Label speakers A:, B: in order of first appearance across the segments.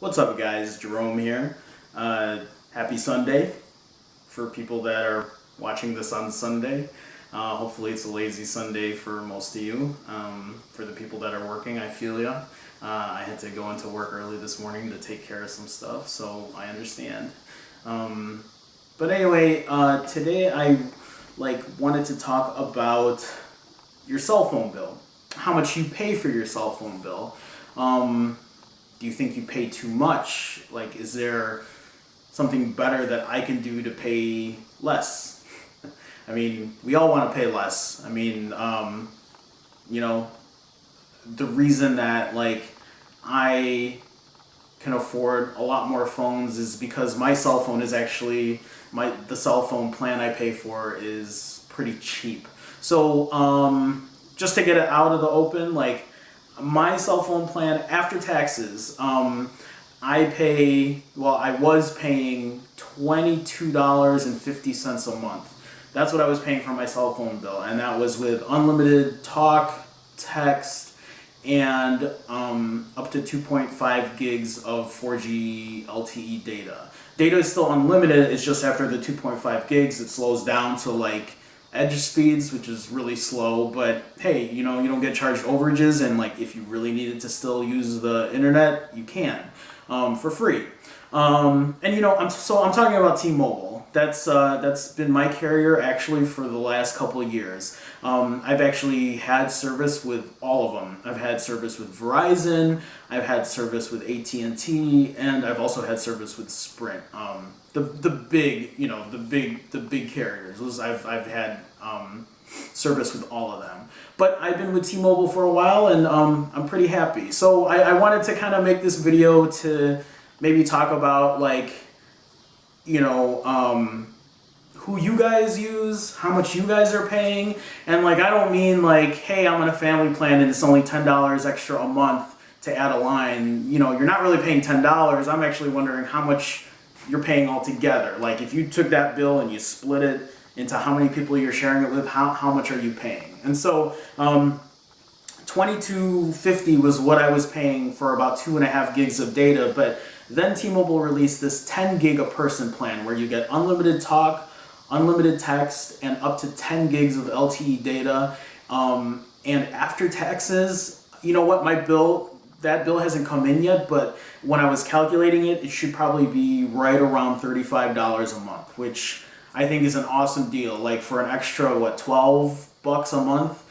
A: What's up, guys? Jerome here. Happy Sunday for people that are watching this on Sunday. Hopefully it's a lazy Sunday for most of you. For the people that are working, I feel ya. I had to go into work early this morning to take care of some stuff, so I understand. But anyway, today I wanted to talk about your cell phone bill. How much you pay for your cell phone bill. Do you think you pay too much? Like, is there something better that I can do to pay less? I mean, we all want to pay less. I mean, the reason that I can afford a lot more phones is because my cell phone is actually the cell phone plan I pay for is pretty cheap. So just to get it out of the open, my cell phone plan after taxes, I was paying $22.50 a month. That's what I was paying for my cell phone bill, and that was with unlimited talk, text, and up to 2.5 gigs of 4G LTE data. Data is still unlimited, it's just after the 2.5 gigs it slows down to edge speeds, which is really slow, but hey, you don't get charged overages, and if you really needed to still use the internet, you can for free. I'm talking about T-Mobile. That's been my carrier actually for the last couple of years. I've actually had service with all of them. I've had service with Verizon, I've had service with AT&T, and I've also had service with Sprint. The big carriers. I've had service with all of them. But I've been with T-Mobile for a while, and I'm pretty happy. So I wanted to kind of make this video to maybe talk about who you guys use, how much you guys are paying, and I don't mean hey, I'm on a family plan and it's only $10 extra a month to add a line. You're not really paying $10. I'm actually wondering how much you're paying altogether. If you took that bill and you split it into how many people you're sharing it with, how much are you paying? And so $22.50 was what I was paying for about 2.5 gigs of data, but then T-Mobile released this 10 gig a person plan where you get unlimited talk, unlimited text, and up to 10 gigs of LTE data. And after taxes, you know what, that bill hasn't come in yet, but when I was calculating it, it should probably be right around $35 a month, which I think is an awesome deal. For an extra, $12 a month,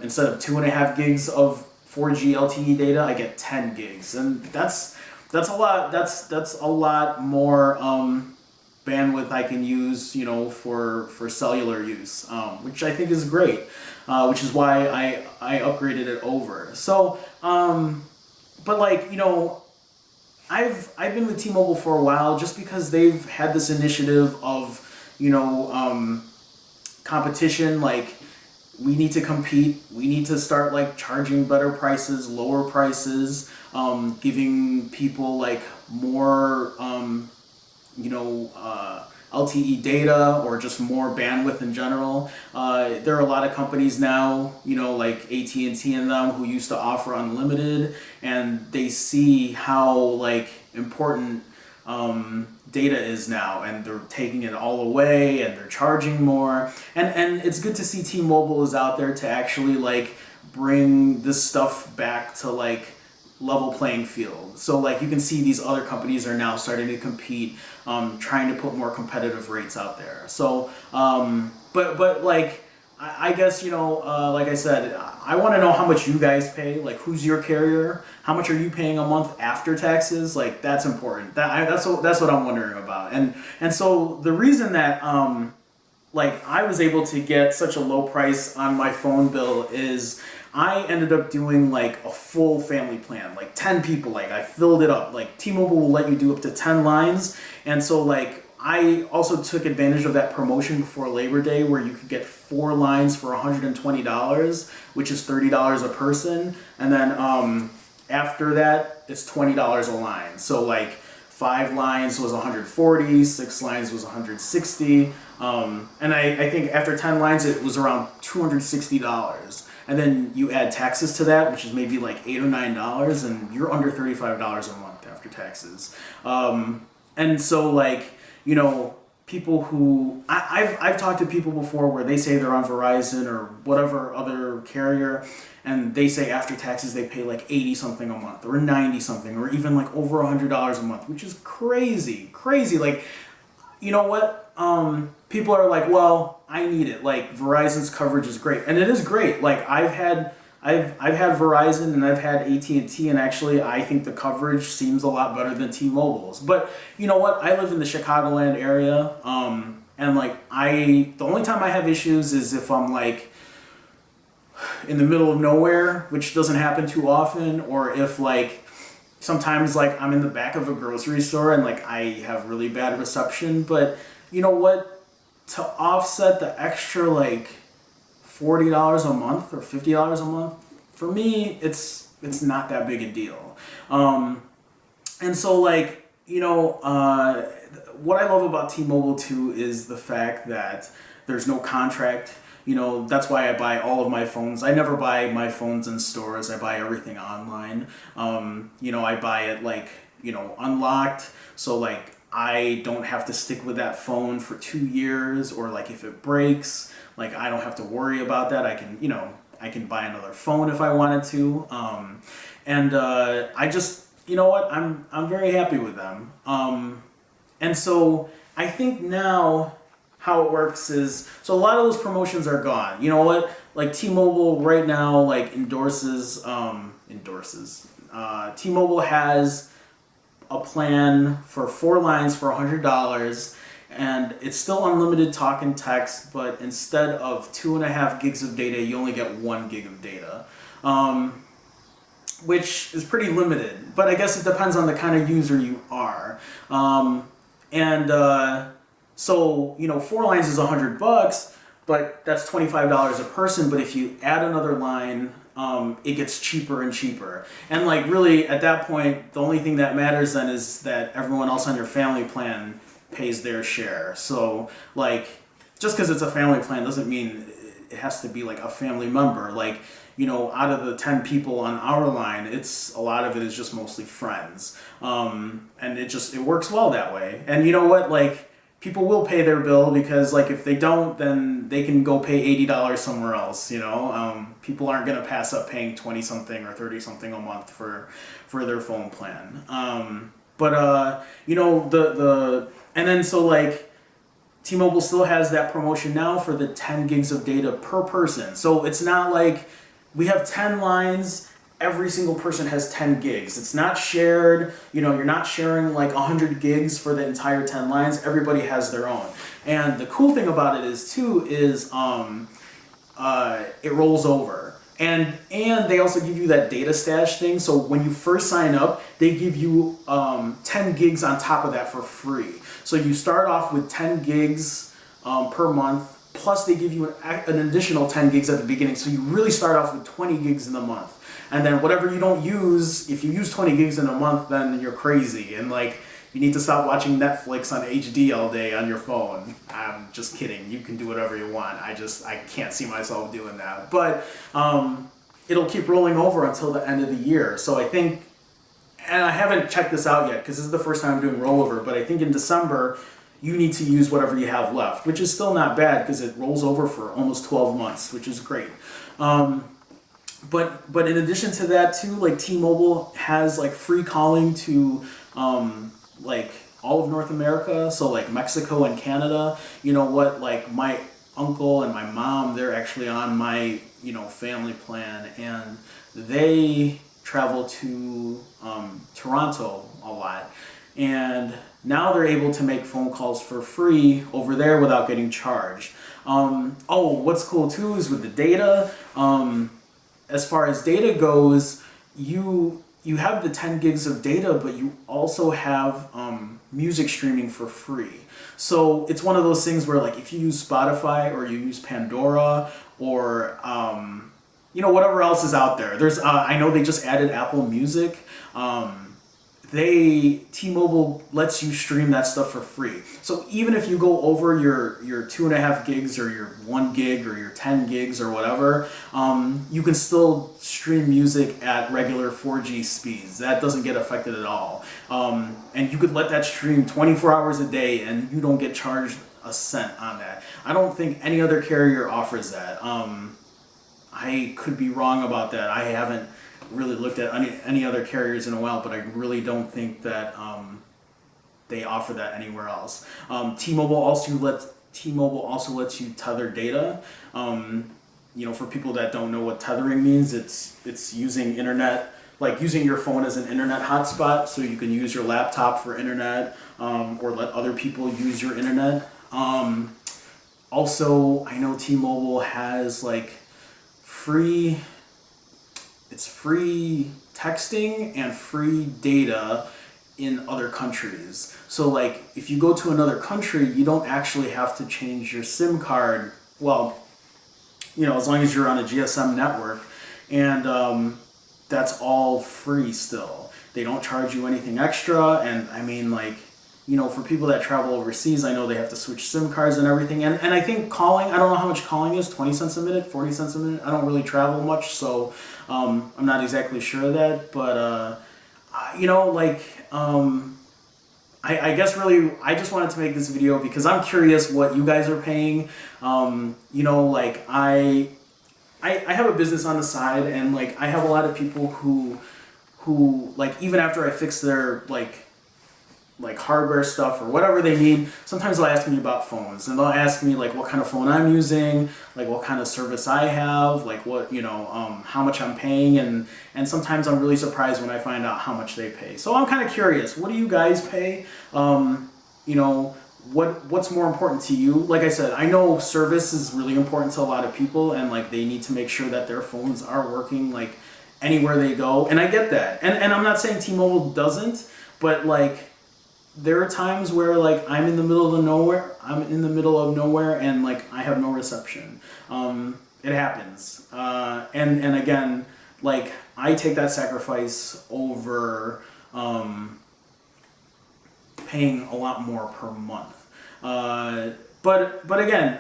A: instead of 2.5 gigs of 4G LTE data, I get 10 gigs. And that's a lot. That's a lot more bandwidth I can use, for cellular use, which I think is great, which is why I upgraded it over. So, but I've been with T-Mobile for a while just because they've had this initiative of, competition. We need to compete. We need to start charging better prices, lower prices, giving people more, LTE data or just more bandwidth in general. There are a lot of companies now, like AT&T and them, who used to offer unlimited, and they see how important data is now, and they're taking it all away and they're charging more. And it's good to see T-Mobile is out there to actually bring this stuff back to level playing field. So you can see these other companies are now starting to compete, trying to put more competitive rates out there. So I guess, like I said, I want to know how much you guys pay. Who's your carrier? How much are you paying a month after taxes? That's important. That's what I'm wondering about. And so the reason that I was able to get such a low price on my phone bill is I ended up doing a full family plan, 10 people. I filled it up. T-Mobile will let you do up to 10 lines, and so I also took advantage of that promotion before Labor Day where you could get 4 lines for $120, which is $30 a person, and then after that it's $20 a line. So 5 lines was $140, 6 lines was $160, and I think after 10 lines it was around $260. And then you add taxes to that, which is maybe $8 or $9, and you're under $35 a month after after taxes. And so like, you know, people who I've talked to people before where they say they're on Verizon or whatever other carrier, and they say after taxes they pay like 80 something a month or 90 something or even like over $100 a month, which is crazy. Like, you know what? People are like, well, I need it. Like Verizon's coverage is great, and it is great. Like I've had Verizon and I've had AT&T, and actually I think the coverage seems a lot better than T-Mobile's. But you know what? I live in the Chicagoland area, and like the only time I have issues is if I'm like in the middle of nowhere, which doesn't happen too often, or if like sometimes like I'm in the back of a grocery store and like I have really bad reception. But you know what? To offset the extra like $40 a month or $50 a month, for me it's not that big a deal. And so like, you know, what I love about T-Mobile too is the fact that there's no contract. You know, that's why I buy all of my phones. I never buy my phones in stores. I buy everything online. You know, I buy it like, you know, unlocked. So like I don't have to stick with that phone for 2 years, or like if it breaks, like I don't have to worry about that. I can, you know, I can buy another phone if I wanted to. I just, you know what, I'm very happy with them. And so I think now how it works is, so a lot of those promotions are gone. You know what? Like T-Mobile right now, like endorses. T-Mobile has a plan for 4 lines for $100, and it's still unlimited talk and text, but instead of 2.5 gigs of data, you only get 1 gig of data, which is pretty limited. But I guess it depends on the kind of user you are. So, you know, 4 lines is $100, but that's $25 a person. But if you add another line, it gets cheaper and cheaper. And like really at that point, the only thing that matters then is that everyone else on your family plan pays their share. So like, just because it's a family plan doesn't mean it has to be like a family member. Like, you know, out of the 10 people on our line, a lot of it is just mostly friends. And it works well that way. And you know what, like, people will pay their bill, because like if they don't, then they can go pay $80 somewhere else, you know. People aren't going to pass up paying 20 something or 30 something a month for their phone plan. You know, and then so like T-Mobile still has that promotion now for the 10 gigs of data per person. So it's not like we have 10 lines, every single person has 10 gigs. It's not shared. You know, you're not sharing like 100 gigs for the entire 10 lines. Everybody has their own. And the cool thing about it is it rolls over. And they also give you that data stash thing. So when you first sign up, they give you 10 gigs on top of that for free. So you start off with 10 gigs per month, plus they give you an additional 10 gigs at the beginning. So you really start off with 20 gigs in the month. And then whatever you don't use, if you use 20 gigs in a month, then you're crazy. And like, you need to stop watching Netflix on HD all day on your phone. I'm just kidding. You can do whatever you want. I can't see myself doing that. But it'll keep rolling over until the end of the year. So I think, and I haven't checked this out yet because this is the first time I'm doing rollover, but I think in December, you need to use whatever you have left, which is still not bad because it rolls over for almost 12 months, which is great. But in addition to that too, like T-Mobile has like free calling to like all of North America, so like Mexico and Canada. You know what, like my uncle and my mom, they're actually on my, you know, family plan, and they travel to Toronto a lot, and now they're able to make phone calls for free over there without getting charged. What's cool too is with the data, as far as data goes, you have the 10 gigs of data, but you also have music streaming for free. So it's one of those things where like if you use Spotify or you use Pandora or you know, whatever else is out there. There's I know they just added Apple Music. T-Mobile lets you stream that stuff for free. So even if you go over your 2.5 gigs or your 1 gig or your 10 gigs or whatever, you can still stream music at regular 4G speeds. That doesn't get affected at all. And you could let that stream 24 hours a day and you don't get charged a cent on that. I don't think any other carrier offers that. I could be wrong about that. I haven't really looked at any other carriers in a while, but I really don't think that they offer that anywhere else. T-Mobile also lets you tether data. For people that don't know what tethering means, it's using internet, like using your phone as an internet hotspot, so you can use your laptop for internet, or let other people use your internet. Also, I know T-Mobile has like free texting and free data in other countries. So like if you go to another country, you don't actually have to change your SIM card. Well, as long as you're on a GSM network, and that's all free still. They don't charge you anything extra. And I mean, like, for people that travel overseas, I know they have to switch SIM cards and everything. And I think calling, I don't know how much calling is, 20 cents a minute, 40 cents a minute. I don't really travel much, so I'm not exactly sure of that. But, I guess really, I just wanted to make this video because I'm curious what you guys are paying. I have a business on the side, and like I have a lot of people who like, even after I fix their like hardware stuff or whatever they need, sometimes they'll ask me about phones, and they'll ask me like what kind of phone I'm using, like what kind of service I have, like what, how much I'm paying, and sometimes I'm really surprised when I find out how much they pay. So I'm kind of curious, what do you guys pay? What's more important to you? Like I said, I know service is really important to a lot of people, and like they need to make sure that their phones are working like anywhere they go, and I get that. And I'm not saying T-Mobile doesn't, but like there are times where like I'm in the middle of nowhere and like I have no reception. It happens. And again, like I take that sacrifice over paying a lot more per month. But again,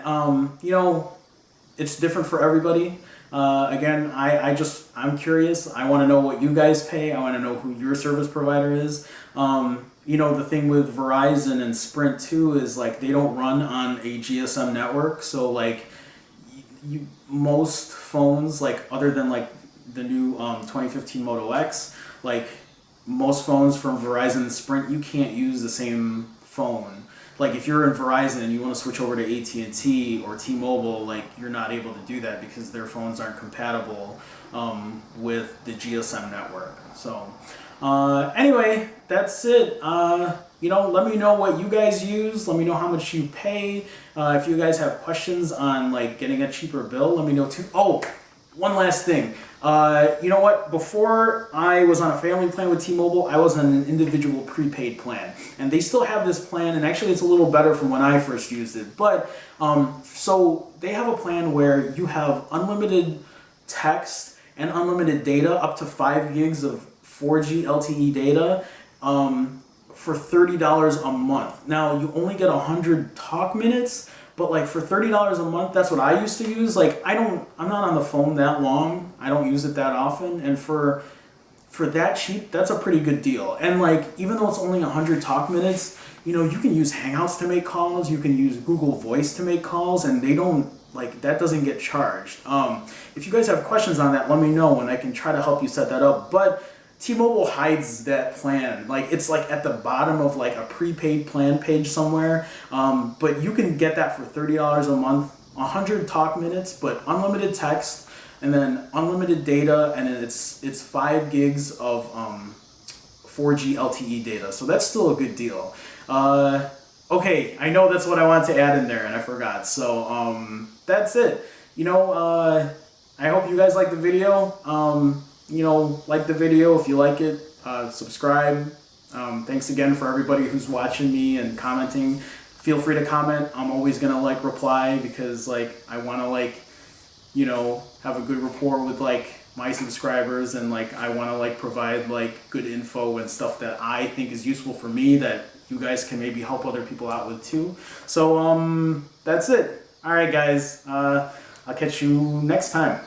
A: it's different for everybody. Again, I'm curious. I want to know what you guys pay. I want to know who your service provider is. The thing with Verizon and Sprint too is like they don't run on a GSM network. So like most phones, like other than like the new 2015 Moto X, like most phones from Verizon and Sprint, you can't use the same phone. Like if you're in Verizon and you want to switch over to AT&T or T-Mobile, like you're not able to do that because their phones aren't compatible with the GSM network. So anyway, that's it. Let me know what you guys use. Let me know how much you pay. If you guys have questions on like getting a cheaper bill, let me know too. Oh, one last thing. You know what? Before I was on a family plan with T-Mobile, I was on an individual prepaid plan. And they still have this plan, and actually it's a little better from when I first used it. But, so they have a plan where you have unlimited text and unlimited data, up to 5 gigs of 4G LTE data, for $30 a month. Now, you only get 100 talk minutes, but like for $30 a month, that's what I used to use. Like I'm not on the phone that long. I don't use it that often. And for that cheap, that's a pretty good deal. And like, even though it's only 100 talk minutes, you can use Hangouts to make calls. You can use Google Voice to make calls, and they don't, like, that doesn't get charged. If you guys have questions on that, let me know and I can try to help you set that up. But T-Mobile hides that plan. Like it's like at the bottom of like a prepaid plan page somewhere. But you can get that for $30 a month, 100 talk minutes, but unlimited text, and then unlimited data, and then it's 5 gigs of 4G LTE data. So that's still a good deal. Okay, I know that's what I wanted to add in there and I forgot. So that's it. I hope you guys like the video. Like the video if you like it, subscribe. Thanks again for everybody who's watching me and commenting. Feel free to comment. I'm always gonna reply because I want to have a good rapport with my subscribers, and like I want to like provide like good info and stuff that I think is useful for me that you guys can maybe help other people out with too. So that's it. All right, guys. I'll catch you next time.